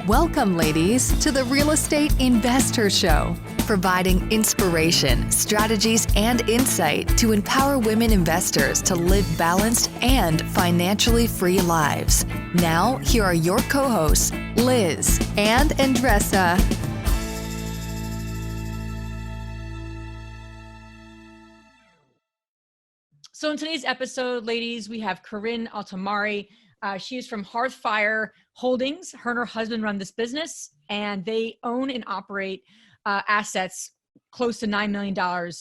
Welcome, ladies, to the Real Estate Investor Show, providing inspiration, strategies, and insight to empower women investors to live balanced and financially free lives. Now, here are your co-hosts, Liz and Andressa. So in today's episode, ladies, we have Corinn Altomare. She is from Hearthfire Holdings. Her and her husband run this business, and they own and operate assets close to $9 million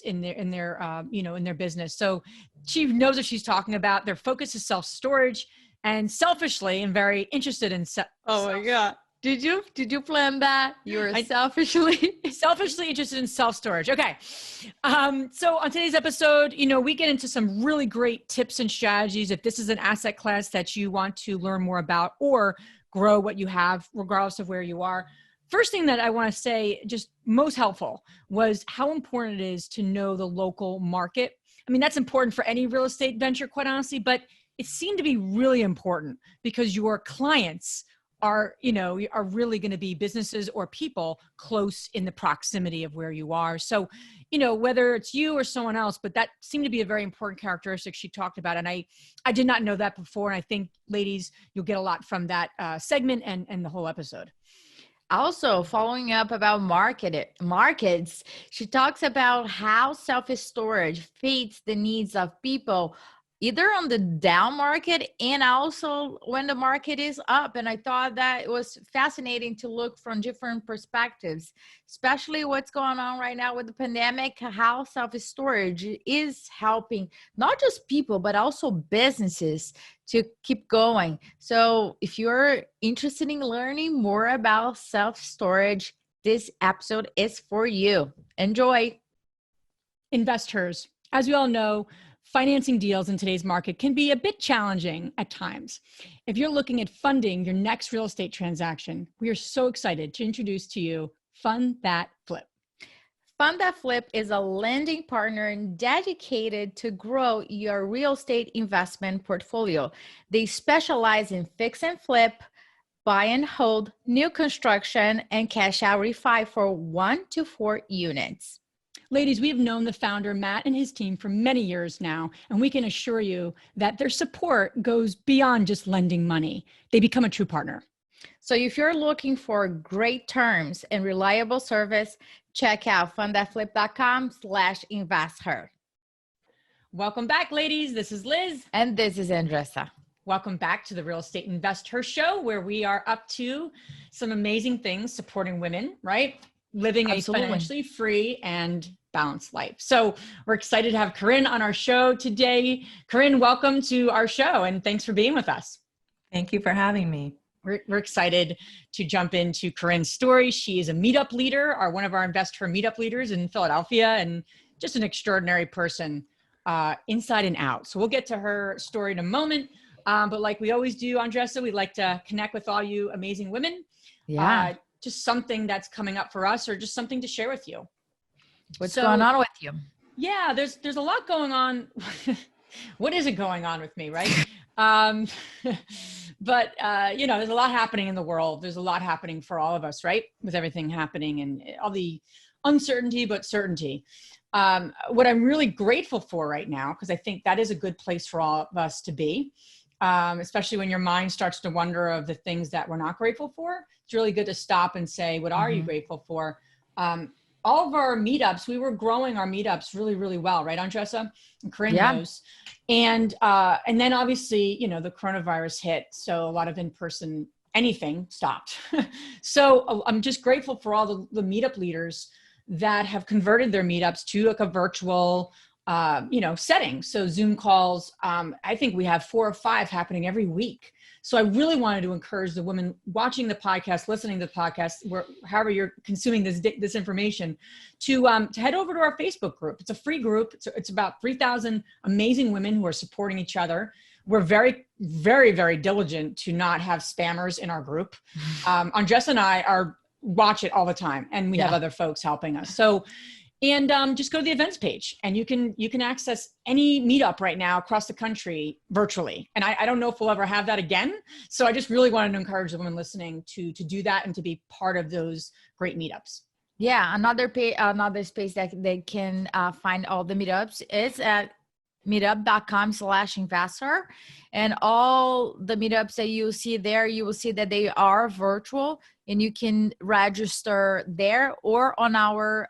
in their business. So she knows what she's talking about. Their focus is self-storage, and selfishly, and very interested in. Oh my God. Did you plan that? You were selfishly interested in self-storage. Okay. So on today's episode, we get into some really great tips and strategies. If this is an asset class that you want to learn more about or grow what you have, regardless of where you are. First thing that I want to say, just most helpful, was how important it is to know the local market. I mean, that's important for any real estate venture, quite honestly, but it seemed to be really important because your clients are really going to be businesses or people close in the proximity of where you are. So, whether it's you or someone else, but that seemed to be a very important characteristic she talked about. And I did not know that before. And I think, ladies, you'll get a lot from that segment and the whole episode. Also, following up about markets, she talks about how self-storage fits the needs of people either on the down market and also when the market is up. And I thought that it was fascinating to look from different perspectives, especially what's going on right now with the pandemic, how self-storage is helping not just people, but also businesses to keep going. So if you're interested in learning more about self-storage, this episode is for you. Enjoy. Investors, as we all know, financing deals in today's market can be a bit challenging at times. If you're looking at funding your next real estate transaction, we are so excited to introduce to you Fund That Flip. Fund That Flip is a lending partner dedicated to grow your real estate investment portfolio. They specialize in fix and flip, buy and hold, new construction, and cash out refi for 1 to 4 units. Ladies, we've known the founder, Matt, and his team for many years now, and we can assure you that their support goes beyond just lending money. They become a true partner. So if you're looking for great terms and reliable service, check out fundthatflip.com/investher. Welcome back, ladies. This is Liz. And this is Andressa. Welcome back to the Real Estate Investor Show, where we are up to some amazing things supporting women, right? Living Absolutely. A financially free and balanced life. So we're excited to have Corinn on our show today. Corinn, welcome to our show and thanks for being with us. Thank you for having me. We're excited to jump into Corinn's story. She is a meetup leader, one of our investor meetup leaders in Philadelphia, and just an extraordinary person inside and out. So we'll get to her story in a moment. But like we always do, Andressa, we like to connect with all you amazing women. Yeah. Just something that's coming up for us or just something to share with you. What's going on with you? Yeah, there's a lot going on. What isn't going on with me, right? But there's a lot happening in the world. There's a lot happening for all of us, right? With everything happening and all the uncertainty, but certainty. What I'm really grateful for right now, because I think that is a good place for all of us to be, especially when your mind starts to wonder of the things that we're not grateful for. It's really good to stop and say, what are you grateful for? All of our meetups, we were growing our meetups really, really well, right, Andressa? And Corinn knows. And then obviously, the coronavirus hit. So a lot of in-person anything stopped. So I'm just grateful for all the meetup leaders that have converted their meetups to like a virtual setting. So Zoom calls, I think we have 4 or 5 happening every week. So I really wanted to encourage the women watching the podcast, listening to the podcast, however you're consuming this information, to head over to our Facebook group. It's a free group. It's about 3,000 amazing women who are supporting each other. We're very, very, very diligent to not have spammers in our group. Andressa and I watch it all the time, and we have other folks helping us. So And just go to the events page, and you can access any meetup right now across the country virtually. And I don't know if we'll ever have that again. So I just really wanted to encourage the women listening to do that and to be part of those great meetups. Yeah, another space that they can find all the meetups is at meetup.com/investor. And all the meetups that you see there, you will see that they are virtual, and you can register there or on our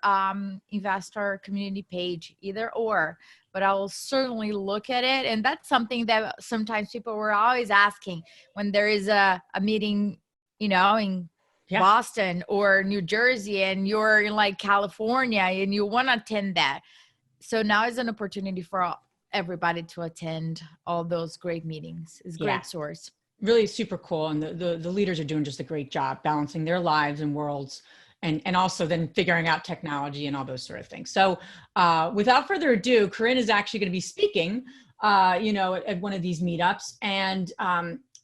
investor community page, either or. But I will certainly look at it. And that's something that sometimes people were always asking when there is a meeting, in Boston or New Jersey, and you're in like California and you want to attend that. So now is an opportunity for everybody to attend all those great meetings. It's a great source. Really super cool. And the leaders are doing just a great job balancing their lives and worlds, and also then figuring out technology and all those sort of things. So without further ado, Corinn is actually going to be speaking, at one of these meetups. And,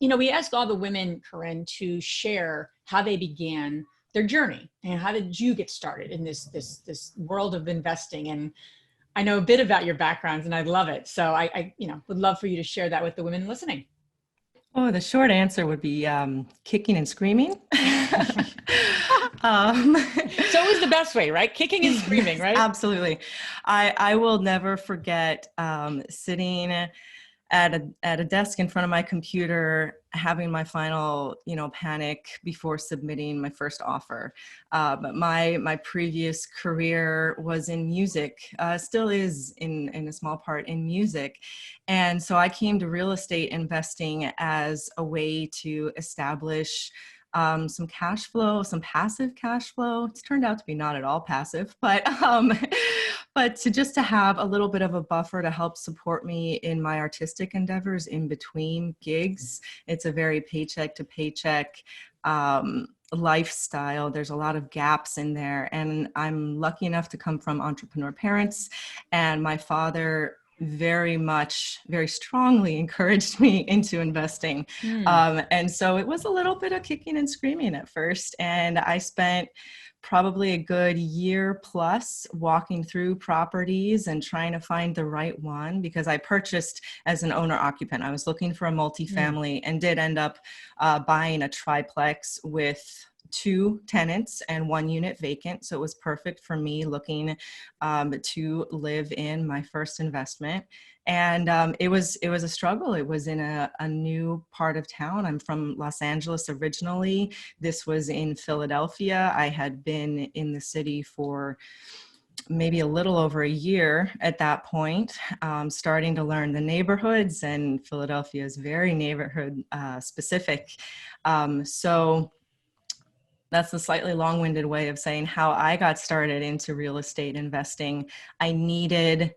we ask all the women, Corinn, to share how they began their journey and how did you get started in this world of investing. And I know a bit about your backgrounds, and I love it. So I would love for you to share that with the women listening. Oh, the short answer would be kicking and screaming. So is the best way, right? Kicking and screaming, right? Absolutely. I will never forget sitting at a desk in front of my computer, having my final, panic before submitting my first offer. But my previous career was in music, still is in a small part in music. And so I came to real estate investing as a way to establish some cash flow, some passive cash flow. It's turned out to be not at all passive, but to have a little bit of a buffer to help support me in my artistic endeavors in between gigs. It's a very paycheck to paycheck lifestyle. There's a lot of gaps in there. And I'm lucky enough to come from entrepreneur parents, and my father very strongly encouraged me into investing. And so it was a little bit of kicking and screaming at first. And I spent probably a good year plus walking through properties and trying to find the right one, because I purchased as an owner occupant. I was looking for a multifamily and did end up buying a triplex with 2 tenants and 1 unit vacant. So it was perfect for me looking to live in my first investment. And it was a struggle. It was in a new part of town. I'm from Los Angeles originally. This was in Philadelphia. I had been in the city for maybe a little over a year at that point, starting to learn the neighborhoods, and Philadelphia is very neighborhood specific. So that's a slightly long-winded way of saying how I got started into real estate investing. I needed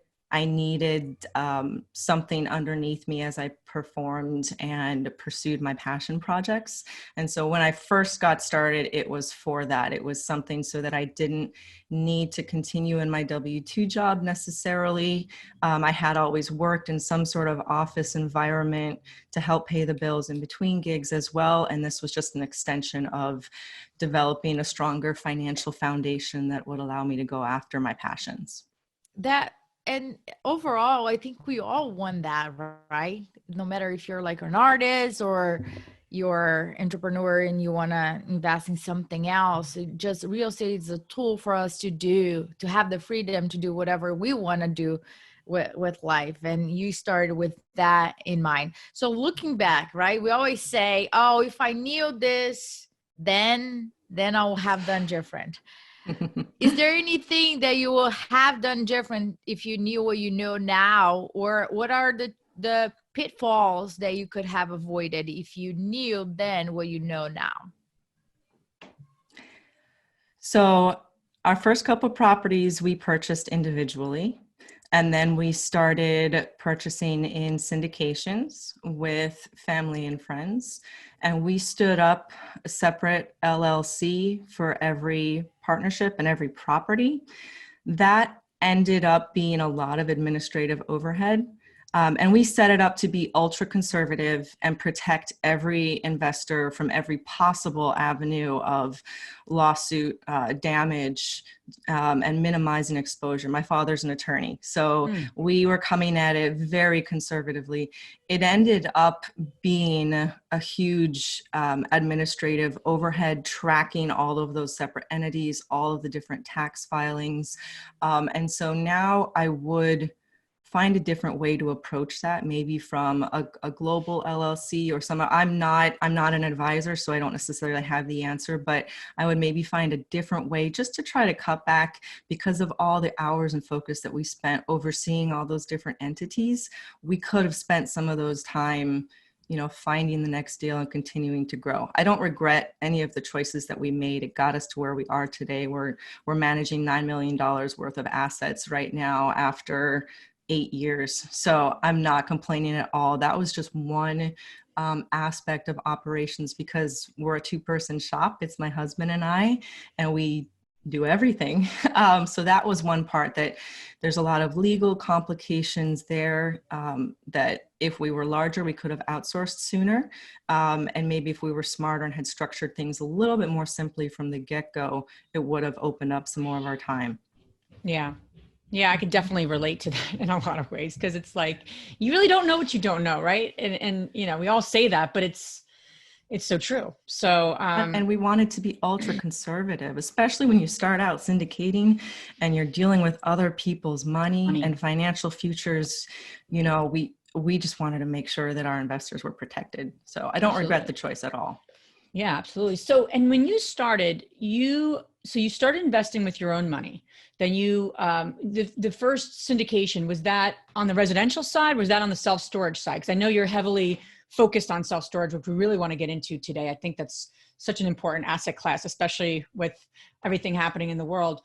something underneath me as I performed and pursued my passion projects. And so when I first got started, it was for that. It was something so that I didn't need to continue in my W-2 job necessarily. I had always worked in some sort of office environment to help pay the bills in between gigs as well. And this was just an extension of developing a stronger financial foundation that would allow me to go after my passions. And overall, I think we all want that, right? No matter if you're like an artist or you're entrepreneur and you want to invest in something else, just real estate is a tool for us to have the freedom to do whatever we want to do with life. And you started with that in mind. So looking back, right? We always say, oh, if I knew this, then I'll have done different. Is there anything that you will have done different if you knew what you know now? Or what are the pitfalls that you could have avoided if you knew then what you know now? So our first couple of properties we purchased individually. And then we started purchasing in syndications with family and friends. And we stood up a separate LLC for every partnership and every property. That ended up being a lot of administrative overhead. And we set it up to be ultra conservative and protect every investor from every possible avenue of lawsuit, damage, and minimizing exposure. My father's an attorney, so we were coming at it very conservatively. It ended up being a huge administrative overhead, tracking all of those separate entities, all of the different tax filings. And so now I would find a different way to approach that, maybe from a global LLC or some. I'm not an advisor, so I don't necessarily have the answer, but I would maybe find a different way just to try to cut back, because of all the hours and focus that we spent overseeing all those different entities. We could have spent some of those time, finding the next deal and continuing to grow. I don't regret any of the choices that we made. It got us to where we are today. We're managing $9 million worth of assets right now after 8 years. So I'm not complaining at all. That was just one aspect of operations, because we're a two-person shop. It's my husband and I, and we do everything. So that was one part that there's a lot of legal complications there, that if we were larger, we could have outsourced sooner. And maybe if we were smarter and had structured things a little bit more simply from the get-go, it would have opened up some more of our time. Yeah. Yeah, I could definitely relate to that in a lot of ways, because it's like, you really don't know what you don't know, right? And we all say that, but it's so true. So, and we wanted to be ultra conservative, especially when you start out syndicating and you're dealing with other people's money and financial futures. We just wanted to make sure that our investors were protected. So I don't regret the choice at all. Yeah, absolutely. So, and when you started, you started investing with your own money. Then the first syndication, was that on the residential side? Was that on the self-storage side? Because I know you're heavily focused on self-storage, which we really want to get into today. I think that's such an important asset class, especially with everything happening in the world.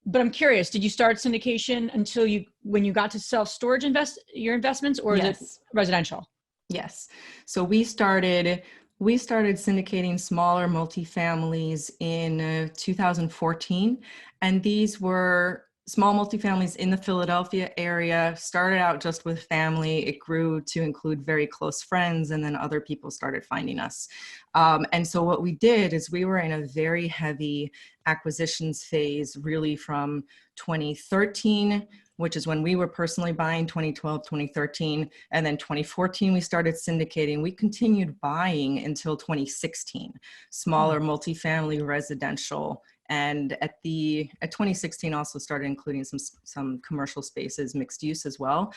But I'm curious, did you start syndication when you got to self-storage your investments, or is it residential? Yes. So we started syndicating smaller multifamilies in 2014. And these were small multifamilies in the Philadelphia area. Started out just with family. It grew to include very close friends, and then other people started finding us. And so what we did is we were in a very heavy acquisitions phase, really from 2013, which is when we were personally buying, 2012, 2013, and then 2014, we started syndicating. We continued buying until 2016, smaller multifamily residential. And at 2016 also started including some commercial spaces, mixed use as well.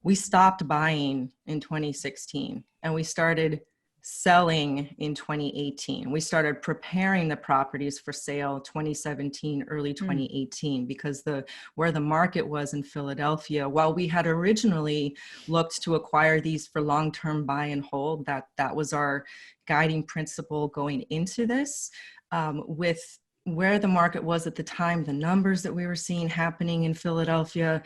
We stopped buying in 2016 and we started selling in 2018. We started preparing the properties for sale 2017, early 2018, because where the market was in Philadelphia, while we had originally looked to acquire these for long-term buy and hold, that was our guiding principle going into this, with where the market was at the time, the numbers that we were seeing happening in Philadelphia,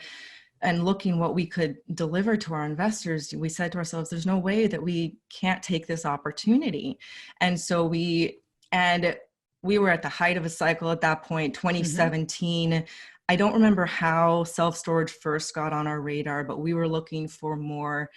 and looking what we could deliver to our investors, we said to ourselves, there's no way that we can't take this opportunity. And so we were at the height of a cycle at that point, 2017. I don't remember how self-storage first got on our radar, but we were looking for more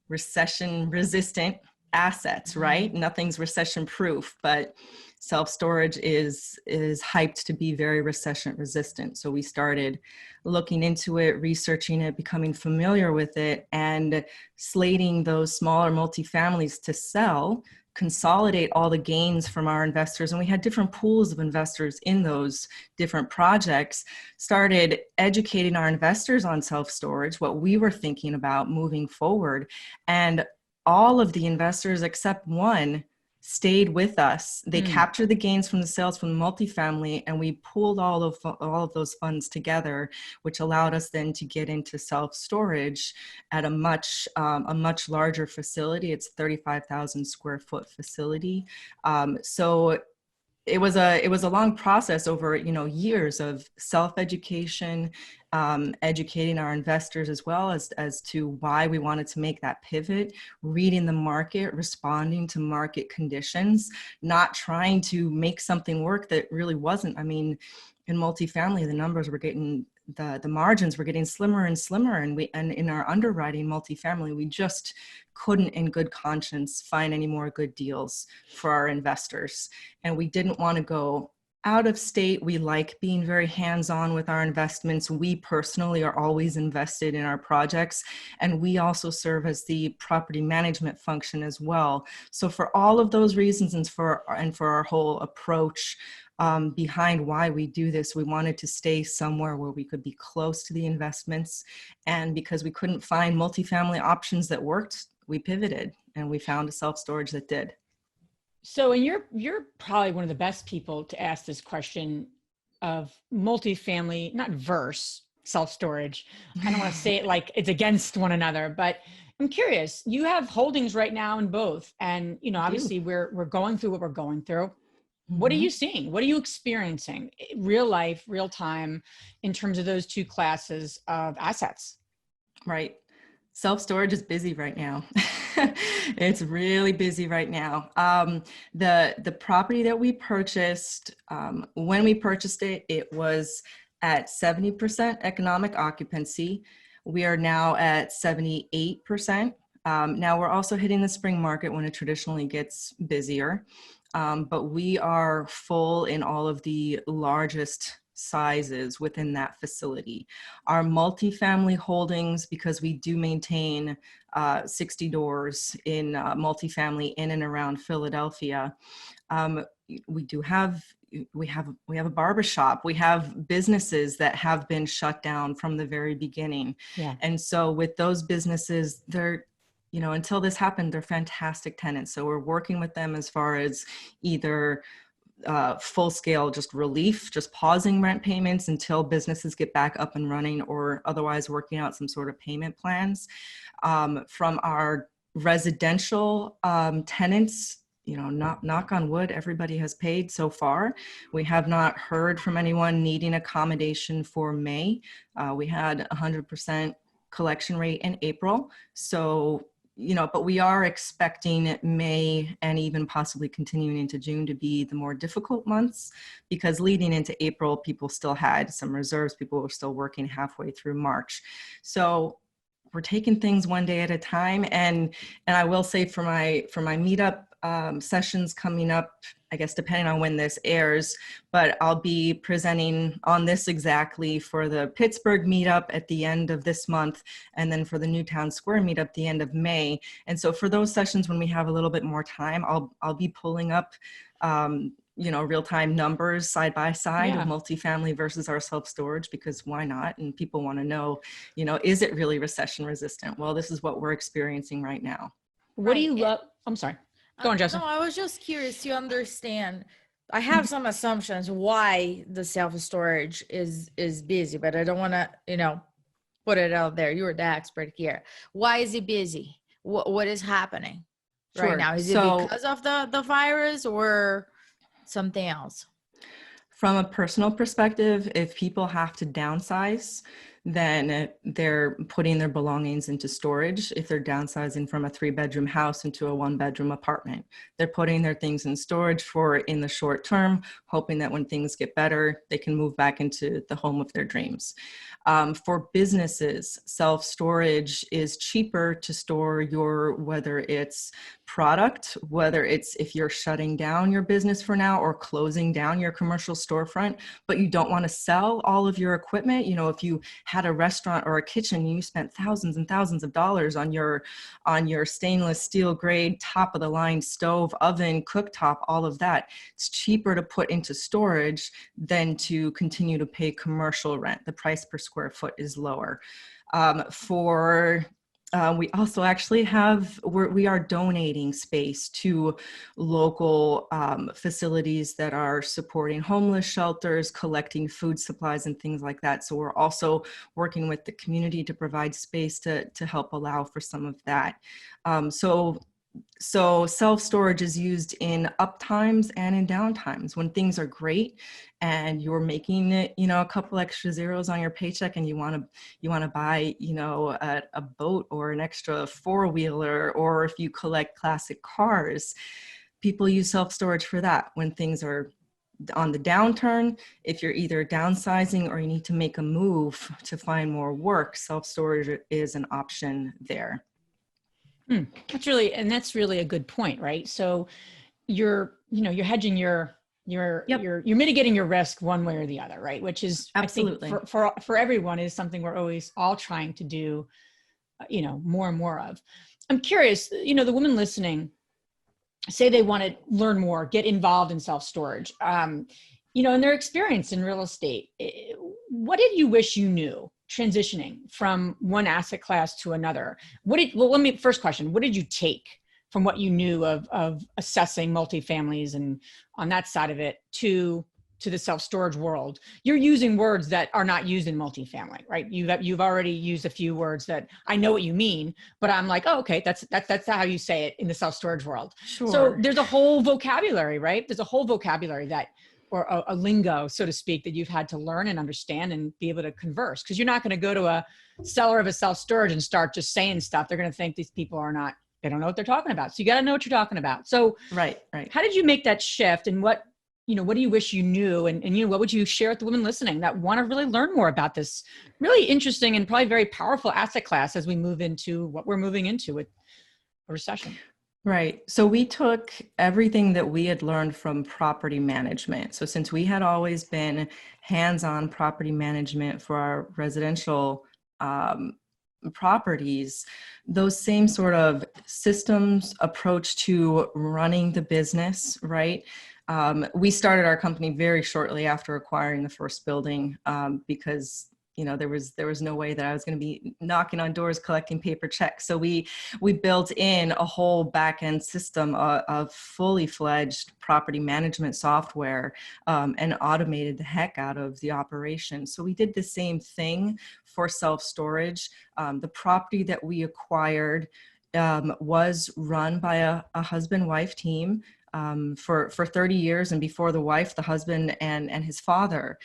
recession resistant assets, right? Nothing's recession proof, but self-storage is hyped to be very recession resistant. So we started looking into it, researching it, becoming familiar with it, and slating those smaller multifamilies to sell, consolidate all the gains from our investors. And we had different pools of investors in those different projects, started educating our investors on self-storage, what we were thinking about moving forward. And all of the investors except one stayed with us. They captured the gains from the sales from the multifamily, and we pooled all of those funds together, which allowed us then to get into self-storage at a much larger facility. It's 35,000 square foot facility. So it was a long process over, years of self-education, educating our investors as well as to why we wanted to make that pivot, reading the market, responding to market conditions, not trying to make something work that really wasn't. I mean, in multifamily, the numbers were getting the margins were getting slimmer and slimmer, and in our underwriting multifamily, we just couldn't in good conscience find any more good deals for our investors. And we didn't want to go out of state. We like being very hands-on with our investments. We personally are always invested in our projects, and we also serve as the property management function as well. So for all of those reasons, and for our whole approach behind why we do this, we wanted to stay somewhere where we could be close to the investments. And because we couldn't find multifamily options that worked, we pivoted and we found a self-storage that did. So, and you're probably one of the best people to ask this question of multifamily, not verse self-storage. I don't want to say it like it's against one another, but I'm curious. You have holdings right now in both, and obviously we're going through what we're going through. What are you seeing? What are you experiencing, real life, real time, in terms of those two classes of assets? Right. Self-storage is busy right now. It's really busy right now. The property that we purchased, when we purchased it, it was at 70% economic occupancy. We are now at 78%. Now we're also hitting the spring market when it traditionally gets busier. But we are full in all of the largest sizes within that facility. Our multifamily holdings, because we do maintain 60 doors in multifamily in and around Philadelphia, we have a barbershop. We have businesses that have been shut down from the very beginning. Yeah. And so with those businesses, they're until this happened, they're fantastic tenants. So we're working with them as far as either full scale just relief, just pausing rent payments until businesses get back up and running, or otherwise working out some sort of payment plans. From our residential tenants, knock on wood, everybody has paid so far. We have not heard from anyone needing accommodation for May. We had 100% collection rate in April. So but we are expecting May and even possibly continuing into June to be the more difficult months, because leading into April, people still had some reserves. People were still working halfway through March. So we're taking things one day at a time. And I will say for my meetup sessions coming up, I guess, depending on when this airs, but I'll be presenting on this exactly for the Pittsburgh meetup at the end of this month, and then for the Newtown Square meetup the end of May. And so for those sessions, when we have a little bit more time, I'll be pulling up, real-time numbers side by side of multifamily versus our self-storage, because why not? And people want to know, is it really recession resistant? Well, this is what we're experiencing right now. What do you love? I'm sorry. Go on, Justin. No, I was just curious to understand. I have some assumptions why the self-storage is busy, but I don't want to, put it out there. You're the expert here. Why is it busy? What is happening right now? Is it because of the virus or something else? From a personal perspective, if people have to downsize, then they're putting their belongings into storage. If they're downsizing from a 3-bedroom house into a 1-bedroom apartment, they're putting their things in storage for in the short term, hoping that when things get better, they can move back into the home of their dreams. For businesses, self-storage is cheaper to store whether it's product, whether it's if you're shutting down your business for now or closing down your commercial storefront, but you don't want to sell all of your equipment. If you had a restaurant or a kitchen, you spent thousands and thousands of dollars on your stainless steel grade, top of the line stove, oven, cooktop, all of that. It's cheaper to put into storage than to continue to pay commercial rent. The price per square foot is lower. We also actually we are donating space to local facilities that are supporting homeless shelters, collecting food supplies and things like that. So we're also working with the community to provide space to help allow for some of that. So self-storage is used in up times and in down times when things are great and you're making it, a couple extra zeros on your paycheck, and you want to buy, a boat or an extra 4-wheeler, or if you collect classic cars, people use self-storage for that when things are on the downturn, if you're either downsizing or you need to make a move to find more work, self-storage is an option there. That's really a good point, right? So you're hedging you're mitigating your risk one way or the other, right? Which is, absolutely, I think for everyone, is something we're always all trying to do, more and more of. I'm curious, the women listening, say they want to learn more, get involved in self-storage, in their experience in real estate, what did you wish you knew transitioning from one asset class to another? First question, what did you take from what you knew of assessing multifamilies and on that side of it to the self-storage world? You're using words that are not used in multifamily, right? You've already used a few words that I know what you mean, but I'm like, oh, okay, that's how you say it in the self-storage world. Sure. So there's a whole vocabulary, right? There's a whole vocabulary or a lingo, so to speak, that you've had to learn and understand and be able to converse. Because you're not going to go to a seller of a self-storage and start just saying stuff. They're going to think these people they don't know what they're talking about. So you got to know what you're talking about. So right. How did you make that shift, and what do you wish you knew? And what would you share with the women listening that want to really learn more about this really interesting and probably very powerful asset class as we move into what we're moving into with a recession? Right. So we took everything that we had learned from property management. So since we had always been hands-on property management for our residential properties, those same sort of systems approach to running the business, right? We started our company very shortly after acquiring the first building because there was no way that I was going to be knocking on doors collecting paper checks. So we built in a whole back-end system of fully fledged property management software and automated the heck out of the operation. So we did the same thing for self-storage. The property that we acquired was run by a husband-wife team for 30 years, and before the wife, the husband and his father.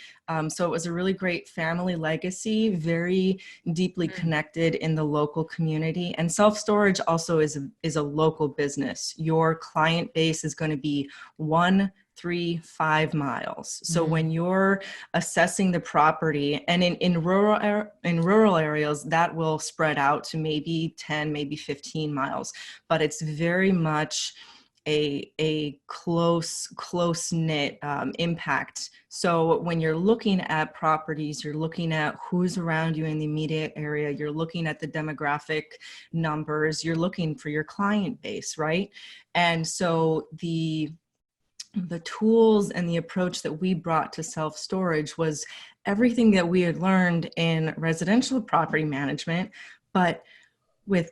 So it was a really great family legacy, very deeply connected in the local community. And self-storage also is a local business. Your client base is going to be 1, 3, 5 miles. So when you're assessing the property, and in rural areas, that will spread out to maybe 10, maybe 15 miles, but it's very much a close-knit impact. So when you're looking at properties, you're looking at who's around you in the immediate area, you're looking at the demographic numbers, you're looking for your client base, right? And so the tools and the approach that we brought to self-storage was everything that we had learned in residential property management, but with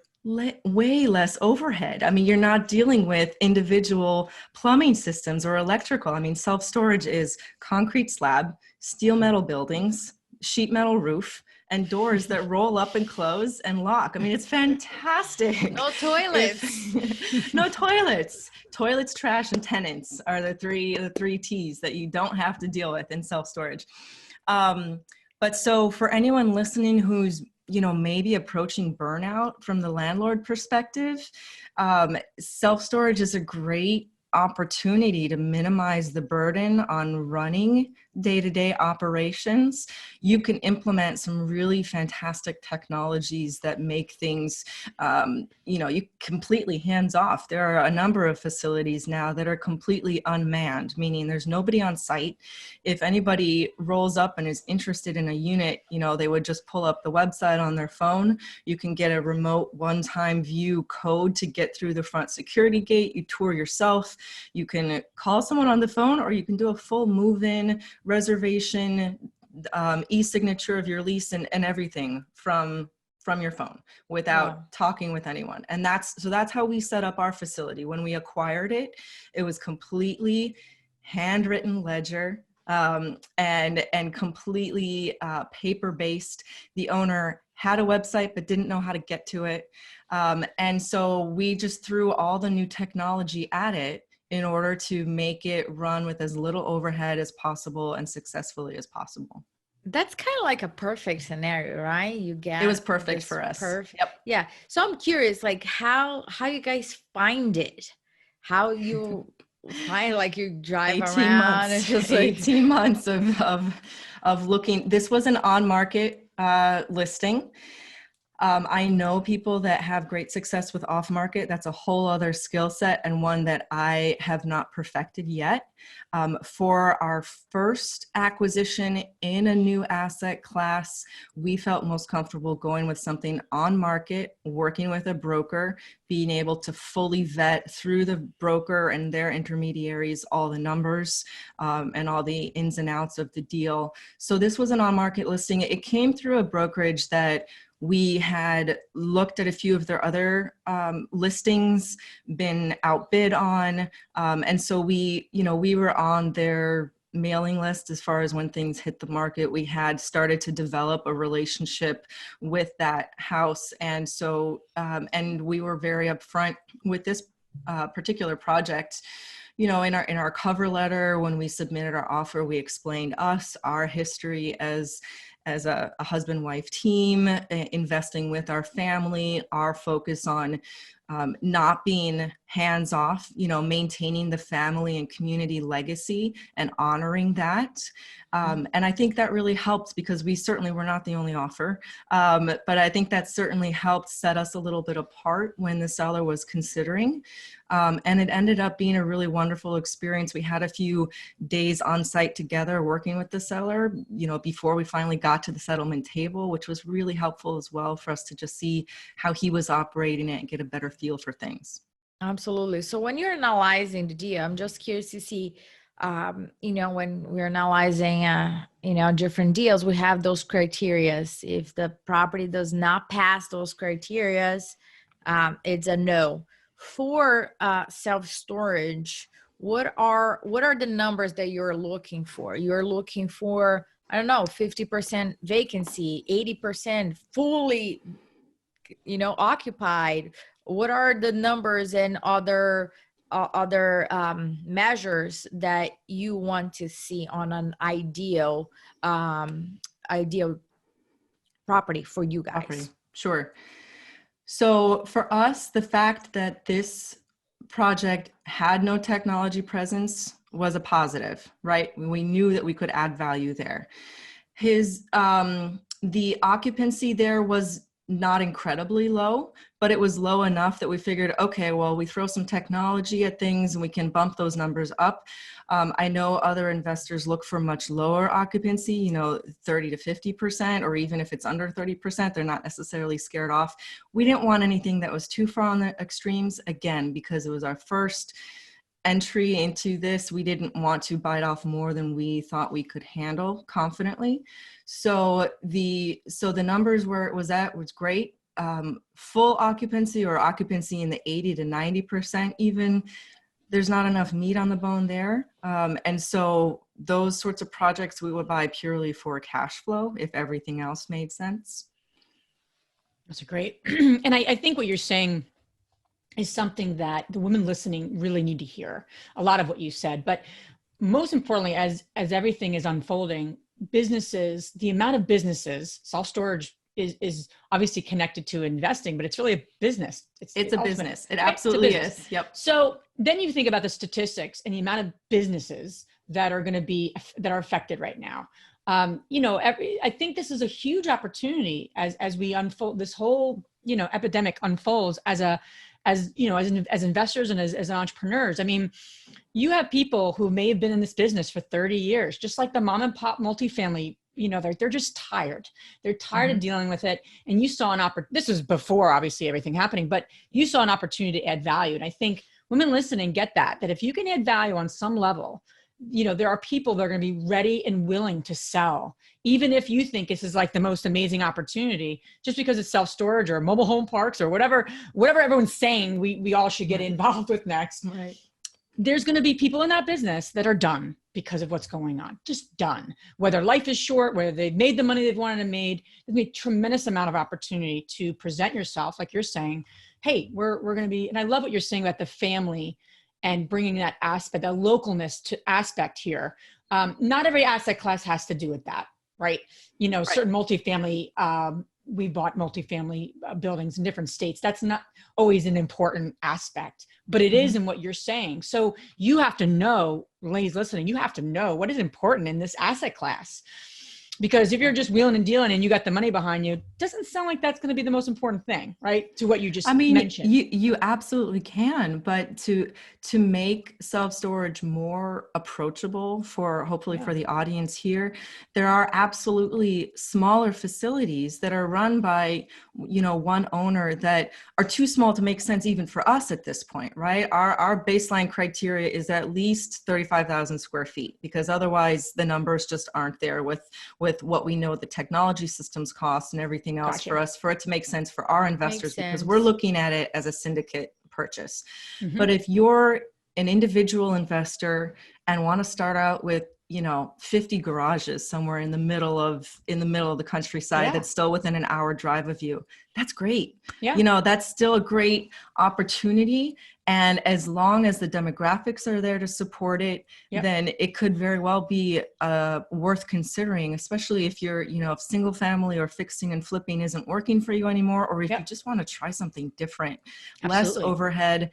way less overhead. I mean, you're not dealing with individual plumbing systems or electrical. I mean, self-storage is concrete slab, steel metal buildings, sheet metal roof, and doors that roll up and close and lock. I mean, it's fantastic. No toilets. No toilets. Toilets, trash, and tenants are the three T's that you don't have to deal with in self-storage. But so for anyone listening who's maybe approaching burnout from the landlord perspective, self-storage is a great opportunity to minimize the burden on running day-to-day operations. You can implement some really fantastic technologies that make things, you completely hands-off. There are a number of facilities now that are completely unmanned, meaning there's nobody on site. If anybody rolls up and is interested in a unit, they would just pull up the website on their phone. You can get a remote one-time view code to get through the front security gate. You tour yourself. You can call someone on the phone, or you can do a full move-in reservation, e-signature of your lease and everything from your phone without talking with anyone. And that's how we set up our facility. When we acquired it, it was completely handwritten ledger and completely paper-based. The owner had a website but didn't know how to get to it. And so we just threw all the new technology at it in order to make it run with as little overhead as possible and successfully as possible. That's kind of like a perfect scenario, right? It was perfect for us. Yep. Yeah. So I'm curious, like how you guys find it, how you fine, like you drive 18 around and months, just like 18 months of looking. This was an on-market listing. I know people that have great success with off-market. That's a whole other skill set and one that I have not perfected yet. For our first acquisition in a new asset class, we felt most comfortable going with something on market, working with a broker, being able to fully vet through the broker and their intermediaries all the numbers and all the ins and outs of the deal. So this was an on-market listing. It came through a brokerage that we had looked at a few of their other listings, been outbid on. And so we were on their mailing list as far as when things hit the market. We had started to develop a relationship with that house. And so, and we were very upfront with this particular project. In our cover letter, when we submitted our offer, we explained our history as a husband-wife team, investing with our family, our focus on not being hands-off, maintaining the family and community legacy and honoring that. And I think that really helped because we certainly were not the only offer. But I think that certainly helped set us a little bit apart when the seller was considering. And it ended up being a really wonderful experience. We had a few days on site together working with the seller, before we finally got to the settlement table, which was really helpful as well for us to just see how he was operating it and get a better feel for things. Absolutely. So when you're analyzing the deal, I'm just curious to see, when we're analyzing, different deals, we have those criterias. If the property does not pass those criterias, it's a no. For self-storage, what are the numbers that you're looking for? You're looking for, 50% vacancy, 80% fully, occupied. What are the numbers and other measures that you want to see on an ideal property for you guys? Property. Sure. So for us, the fact that this project had no technology presence was a positive, right? We knew that we could add value there. The occupancy there was not incredibly low, but it was low enough that we figured, okay, well, we throw some technology at things and we can bump those numbers up. I know other investors look for much lower occupancy, 30 to 50%, or even if it's under 30%, they're not necessarily scared off. We didn't want anything that was too far on the extremes, again, because it was our first entry into this. We didn't want to bite off more than we thought we could handle confidently. So the numbers where it was at was great. Full occupancy or occupancy in the 80 to 90% even, there's not enough meat on the bone there. And so those sorts of projects we would buy purely for cash flow if everything else made sense. That's great. And I think what you're saying is something that the women listening really need to hear. A lot of what you said, but most importantly, as everything is unfolding, businesses, the amount of businesses, self-storage is obviously connected to investing, but it's really a business. It's a business. It absolutely is. Yep. So then you think about the statistics and the amount of businesses that are are affected right now. I think this is a huge opportunity as we unfold this whole, epidemic unfolds as investors and as entrepreneurs. I mean, you have people who may have been in this business for 30 years, just like the mom and pop multifamily, they're just tired. They're tired of dealing with it. And you saw this was before obviously everything happening, but you saw an opportunity to add value. And I think women listening get that if you can add value on some level, there are people that are going to be ready and willing to sell, even if you think this is like the most amazing opportunity, just because it's self-storage or mobile home parks or whatever everyone's saying we all should get involved with next. Right. There's going to be people in that business that are done because of what's going on, just done. Whether life is short, whether they've made the money they've wanted to make, there's going to be a tremendous amount of opportunity to present yourself, like you're saying, hey, we're going to be, and I love what you're saying about the family and bringing that aspect, that localness to aspect here. Not every asset class has to do with that, right? Right. Certain multifamily we bought multifamily buildings in different states. That's not always an important aspect, but it is in what you're saying. So you have to know, ladies listening, you have to know what is important in this asset class. Because if you're just wheeling and dealing and you got the money behind you, it doesn't sound like that's going to be the most important thing, right? To what you just mentioned. You absolutely can, but to make self-storage more approachable for hopefully for the audience here, there are absolutely smaller facilities that are run by, one owner that are too small to make sense even for us at this point, right? Our baseline criteria is at least 35,000 square feet, because otherwise the numbers just aren't there with what we know the technology systems cost and everything else for us, for it to make sense for our investors, because we're looking at it as a syndicate purchase. But if you're an individual investor and want to start out with 50 garages somewhere in the middle of the countryside that's still within an hour drive of you, that's great. That's still a great opportunity. And as long as the demographics are there to support it, then it could very well be worth considering, especially if you're, if single family or fixing and flipping isn't working for you anymore, or if you just want to try something different, less overhead.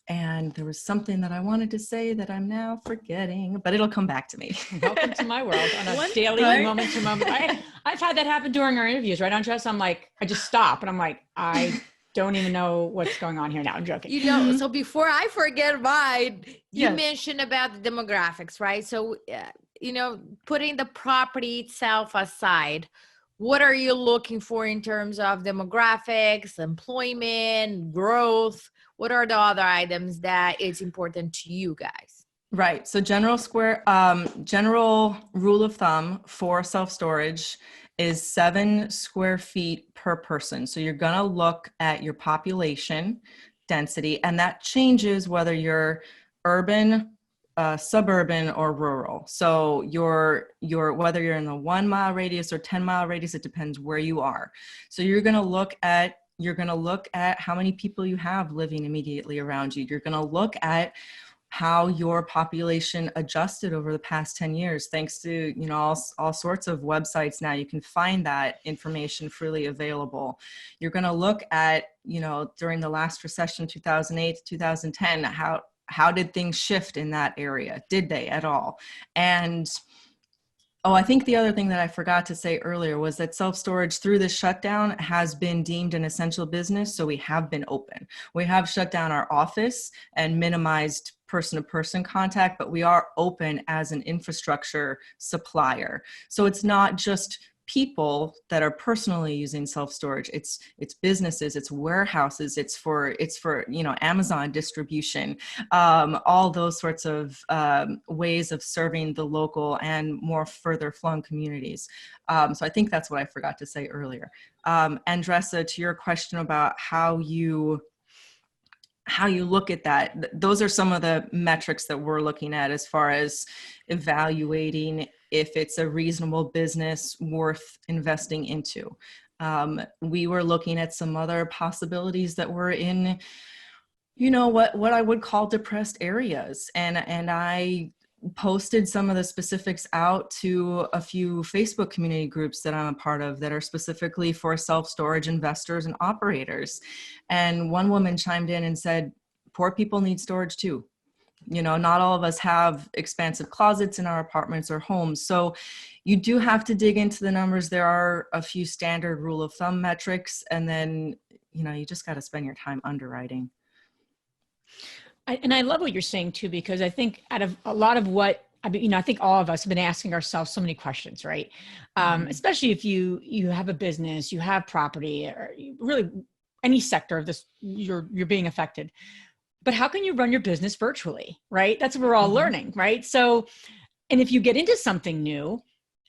And there was something that I wanted to say that I'm now forgetting, but it'll come back to me. Welcome to my world on a daily moment to moment. I've had that happen during our interviews, right, Andres? I'm like, I just stop and I'm like, I don't even know what's going on here now. I'm joking. So before I forget mine, you mentioned about the demographics, right? So, putting the property itself aside, what are you looking for in terms of demographics, employment, growth? What are the other items that is important to you guys? Right. So general rule of thumb for self-storage is 7 square feet per person. So you're going to look at your population density, and that changes whether you're urban, suburban, or rural. So whether you're in the 1 mile radius or 10 mile radius, it depends where you are. So you're going to look at how many people you have living immediately around you. You're going to look at how your population adjusted over the past 10 years, thanks to, all sorts of websites now. You can find that information freely available. You're going to look at, during the last recession, 2008 to 2010, how did things shift in that area? Did they at all? And I think the other thing that I forgot to say earlier was that self-storage through this shutdown has been deemed an essential business. So we have been open. We have shut down our office and minimized person-to-person contact, but we are open as an infrastructure supplier. So it's not just people that are personally using self-storage. It's businesses, it's warehouses, it's for Amazon distribution, all those sorts of ways of serving the local and more further flung communities. So I think that's what I forgot to say earlier. Andressa, to your question about how you look at that, those are some of the metrics that we're looking at as far as evaluating if it's a reasonable business worth investing into. We were looking at some other possibilities that were in, what I would call depressed areas. And I posted some of the specifics out to a few Facebook community groups that I'm a part of that are specifically for self-storage investors and operators. And one woman chimed in and said, poor people need storage too. Not all of us have expansive closets in our apartments or homes. So you do have to dig into the numbers. There are a few standard rule of thumb metrics, and then, you just got to spend your time underwriting. And I love what you're saying too, because I think out of a lot of what, I think all of us have been asking ourselves so many questions, right? Especially if you have a business, you have property, or really any sector of this, you're being affected. But how can you run your business virtually, right? That's what we're all learning, right? So, and if you get into something new,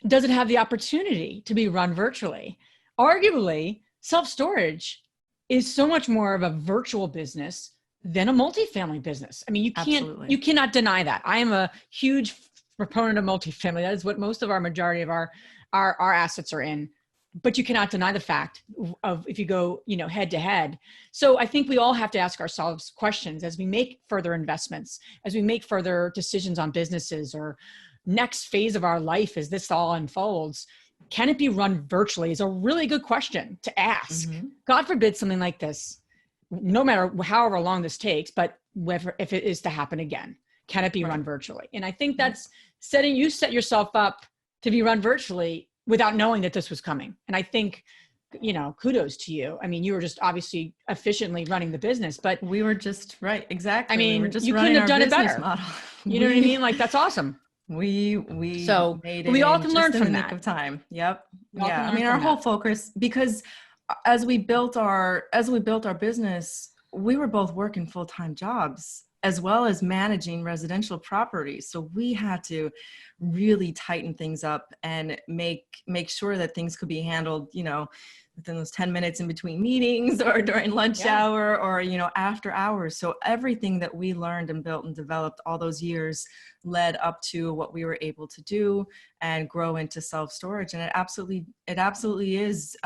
does it have the opportunity to be run virtually? Arguably, self-storage is so much more of a virtual business than a multifamily business. I mean, you cannot deny that. I am a huge proponent of multifamily. That is what most of our majority of our assets are in. But you cannot deny the fact of if you go, head to head. So I think we all have to ask ourselves questions as we make further investments, as we make further decisions on businesses or next phase of our life as this all unfolds. can it be run virtually is a really good question to ask. God forbid something like this, no matter however long this takes, but if it is to happen again, can it be run virtually? And I think that's you set yourself up to be run virtually without knowing that this was coming. And I think, kudos to you. I mean, you were just obviously efficiently running the business, but we were just right. Exactly. I mean, we were just you couldn't have done it better. Model. You know what I mean? Like, that's awesome. We made it we all can learn in from the that. nick of time. Yep. Yeah. I mean, our whole focus, because as we built our business, we were both working full-time jobs as well as managing residential properties. So we had to really tighten things up and make sure that things could be handled, within those 10 minutes in between meetings or during lunch hour or, after hours. So everything that we learned and built and developed all those years led up to what we were able to do and grow into self-storage. And it absolutely is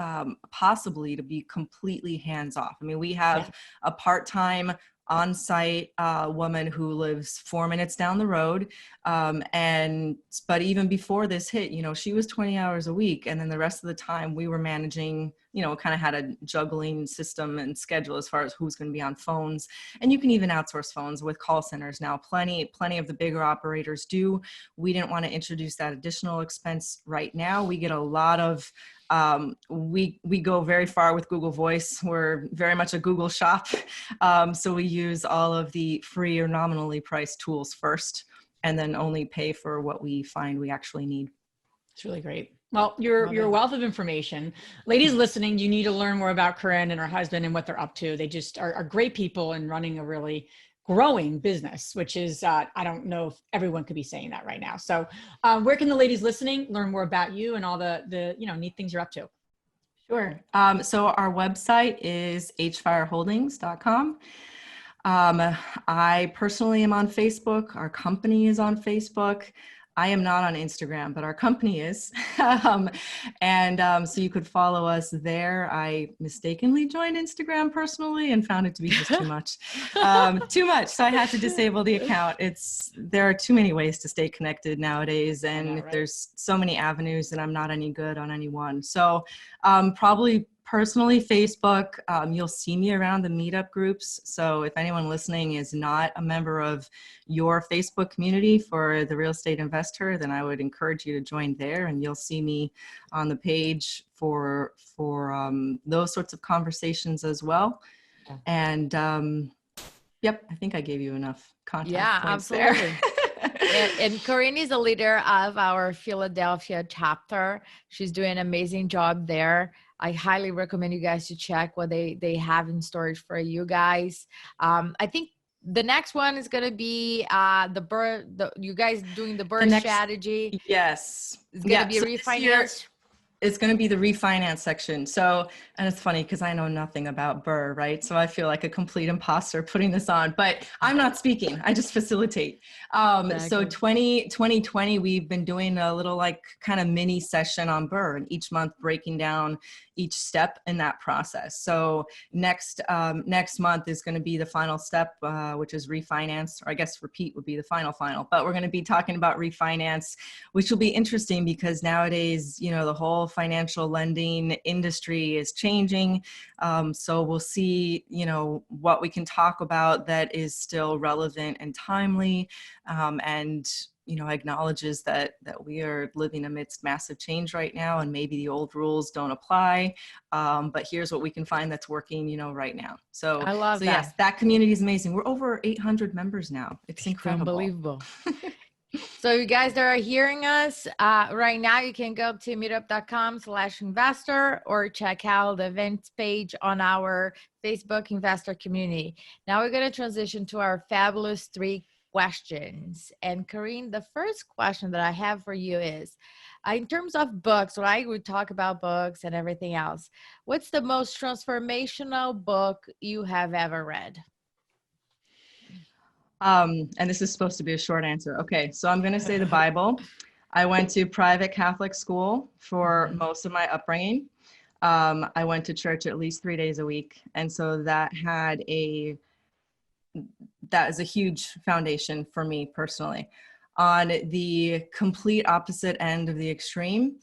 possibly to be completely hands-off. I mean, we have a part-time on-site woman who lives 4 minutes down the road. But even before this hit, she was 20 hours a week. And then the rest of the time we were managing, kind of had a juggling system and schedule as far as who's going to be on phones. And you can even outsource phones with call centers now. Plenty of the bigger operators do. We didn't want to introduce that additional expense right now. We get a lot of we go very far with Google Voice. We're very much a Google shop. So we use all of the free or nominally priced tools first, and then only pay for what we find we actually need. It's really great. Well, you're a wealth of information. Ladies listening, you need to learn more about Corinn and her husband and what they're up to. They just are great people and running a really growing business, which is, I don't know if everyone could be saying that right now. So where can the ladies listening learn more about you and all the neat things you're up to? Sure. So our website is hfireholdings.com. I personally am on Facebook. Our company is on Facebook. I am not on Instagram, but our company is. So you could follow us there. I mistakenly joined Instagram personally and found it to be just too much. So I had to disable the account. There are too many ways to stay connected nowadays. And there's so many avenues and I'm not any good on any one. So probably personally, Facebook, you'll see me around the meetup groups. So if anyone listening is not a member of your Facebook community for the real estate investor, then I would encourage you to join there, and you'll see me on the page for those sorts of conversations as well. Yeah. And I think I gave you enough contact points there. And Corinn is a leader of our Philadelphia chapter. She's doing an amazing job there. I highly recommend you guys to check what they have in storage for you guys. I think the next one is going to be you guys doing the BRRRR strategy. Yes. It's going to be refinanced. It's going to be the refinance section. So, and it's funny because I know nothing about BRRRR, right? So I feel like a complete imposter putting this on, but I'm not speaking. I just facilitate. Exactly. So 2020, we've been doing a little kind of mini session on BRRRR, and each month breaking down each step in that process. So next month is going to be the final step, which is refinance, or I guess repeat would be the final, but we're going to be talking about refinance, which will be interesting because nowadays, the whole financial lending industry is changing. So we'll see, what we can talk about that is still relevant and timely, and acknowledges that we are living amidst massive change right now, and maybe the old rules don't apply. But here's what we can find that's working, right now. So I love that. Yes, that community is amazing. We're over 800 members now. It's incredible. Unbelievable. So you guys that are hearing us right now, you can go to meetup.com/investor or check out the events page on our Facebook investor community. Now we're going to transition to our fabulous 3 questions. And Corinn, the first question that I have for you is, in terms of books, right? We talk about books and everything else. What's the most transformational book you have ever read? And this is supposed to be a short answer. Okay, so I'm going to say the Bible. I went to private Catholic school for most of my upbringing. I went to church at least 3 days a week. And so that is a huge foundation for me personally. On the complete opposite end of the extreme,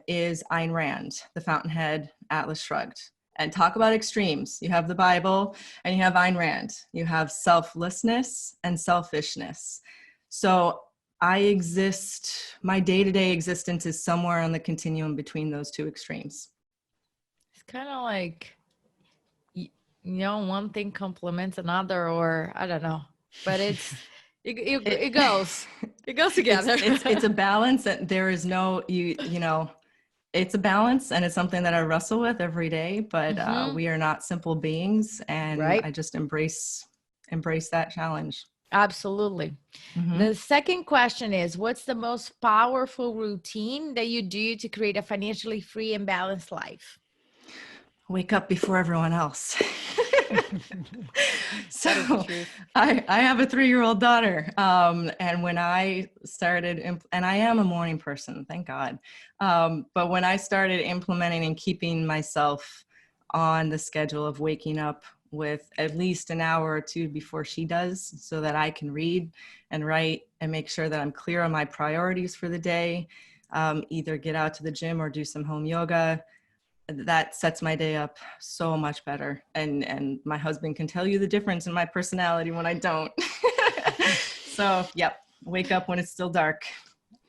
is Ayn Rand, The Fountainhead, Atlas Shrugged. And talk about extremes. You have the Bible and you have Ayn Rand. You have selflessness and selfishness. So my day-to-day existence is somewhere on the continuum between those two extremes. It's kind of like, one thing complements another, or I don't know, but it goes together. It's a balance, and there is no, it's a balance, and it's something that I wrestle with every day, but we are not simple beings, and I just embrace that challenge. Absolutely. The second question is, what's the most powerful routine that you do to create a financially free and balanced life? Wake up before everyone else. So I have a 3-year-old daughter. And when I started, and I am a morning person, thank God. But when I started implementing and keeping myself on the schedule of waking up with at least an hour or two before she does, so that I can read and write and make sure that I'm clear on my priorities for the day, either get out to the gym or do some home yoga, that sets my day up so much better. And my husband can tell you the difference in my personality when I don't. So, wake up when it's still dark.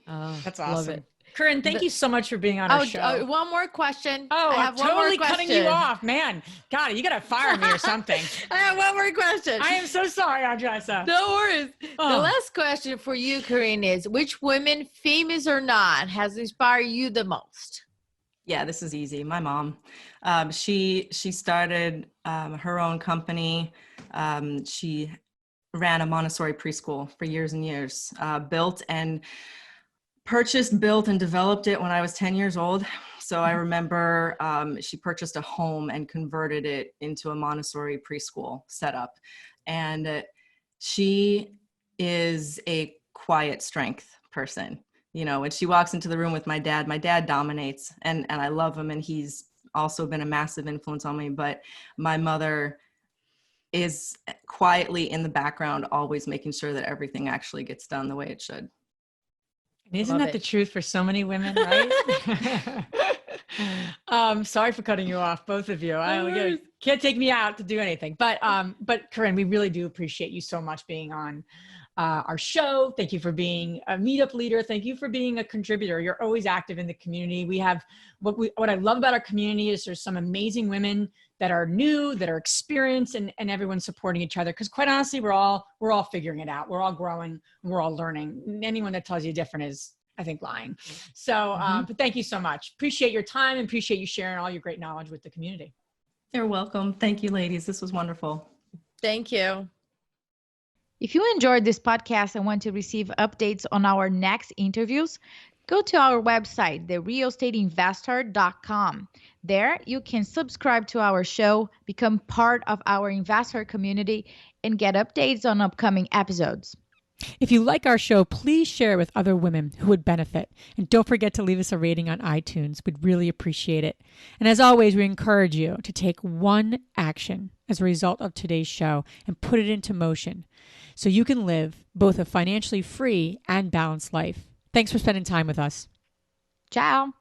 Oh, that's awesome. Corinn, thank you so much for being on our show. One more question. I'm totally cutting you off, man. God, you got to fire me or something. I have one more question. I am so sorry, Andressa. No worries. The last question for you, Corinn, is which woman, famous or not, has inspired you the most? Yeah, this is easy. My mom. She started her own company. She ran a Montessori preschool for years and years, built and developed it when I was 10 years old. So I remember she purchased a home and converted it into a Montessori preschool setup. And she is a quiet strength person. When she walks into the room with my dad dominates, and I love him, and he's also been a massive influence on me. But my mother is quietly in the background, always making sure that everything actually gets done the way it should. Isn't that the truth for so many women, right? Sorry for cutting you off, both of you. I can't take me out to do anything. But Corinn, we really do appreciate you so much being on our show. Thank you for being a meetup leader. Thank you for being a contributor. You're always active in the community. We have what I love about our community is there's some amazing women that are new, that are experienced, and everyone's supporting each other. Because quite honestly, we're all figuring it out. We're all growing. We're all learning. Anyone that tells you different is, I think, lying. So, but thank you so much. Appreciate your time and appreciate you sharing all your great knowledge with the community. You're welcome. Thank you, ladies. This was wonderful. Thank you. If you enjoyed this podcast and want to receive updates on our next interviews, go to our website, therealestateinvestor.com. There, you can subscribe to our show, become part of our investor community, and get updates on upcoming episodes. If you like our show, please share it with other women who would benefit. And don't forget to leave us a rating on iTunes. We'd really appreciate it. And as always, we encourage you to take one action as a result of today's show and put it into motion so you can live both a financially free and balanced life. Thanks for spending time with us. Ciao.